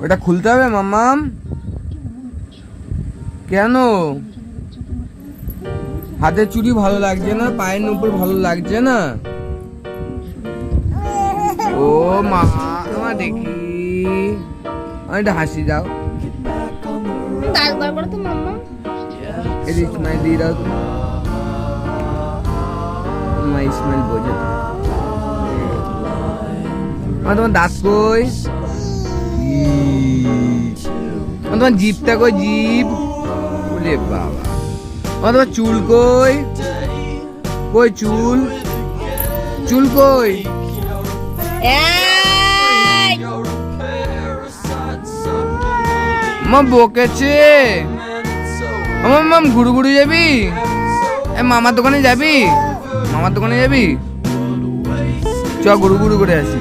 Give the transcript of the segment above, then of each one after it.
ওটা খুলতে হবে মাম্মাম? কেন? হাতের চুড়ি ভালো লাগছে না? পায়ের নুপুর ভালো লাগছে না? ও মা, আমার দেখি একটা হাসি দাও। তারপর করো তো মাম্মা। এই স্মাইল দিয়ে দাও তো। মাই স্মাইল বোঝে। তোমার দাঁত কই? তোমার জিভটা কই? জিভ বলে বাবা। তোমার চুল কই? কই চুল? চুল কই? মা বকেছে। আমার মাম ঘুরু ঘুরু যাবি? মামার দোকানে যাবি? মামার দোকানে যাবি? চ ঘুরু ঘুরু করে আসি।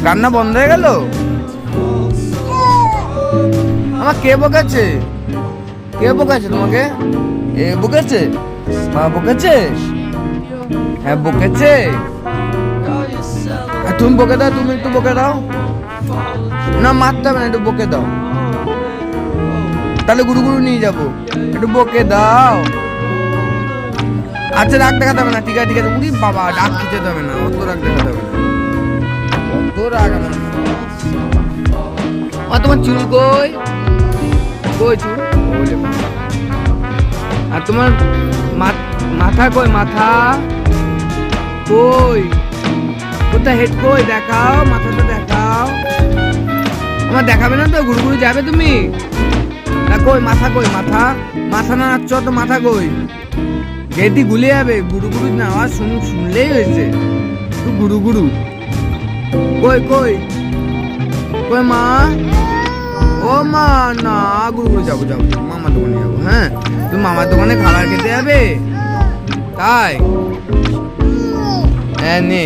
রান্না বন্ধ হয়ে গেল? আমার কে বকেছে? কে বকেছে তোমাকে? এ বকেছে? মা বকেছে? হ্যাঁ বকেছে। তুমি বকে দাও, তুমি একটু বকে দাও না। মারতে হবে না, একটু বকে দাও, তাহলে গুরু গুরু নিয়ে যাবো। একটু বকে দাও। আচ্ছা রাগ দেখাতে হবে না, ঠিক আছে ঠিক আছে। উনি বাবা ডাক দিতে হবে না, অত রাগ দেখাতে হবে না, অত রাগ আমার। তোমার চুল কই? কই চুল? আর তোমার মাথা কই? মাথা কই? কোথায় হেড কই? দেখাও, মাথাটা দেখাও। আমার দেখাবে না তো? ঘুরু ঘুরু যাবে তুমি না? কই মাথা কই? মাথা মাথা না নাচছ তো, মাথা কই? গেটি গুলে যাবে। গুরু গুরু না আওয়াজ শুনলেই হয়েছে। তুই গুরু গুরু কই কই কই? মা, ও মা না, গুরু গুরু যাবো যাবো, মামার দোকানে যাবো। হ্যাঁ তুই মামার দোকানে খাবার খেতে যাবে তাই? হ্যাঁ নে।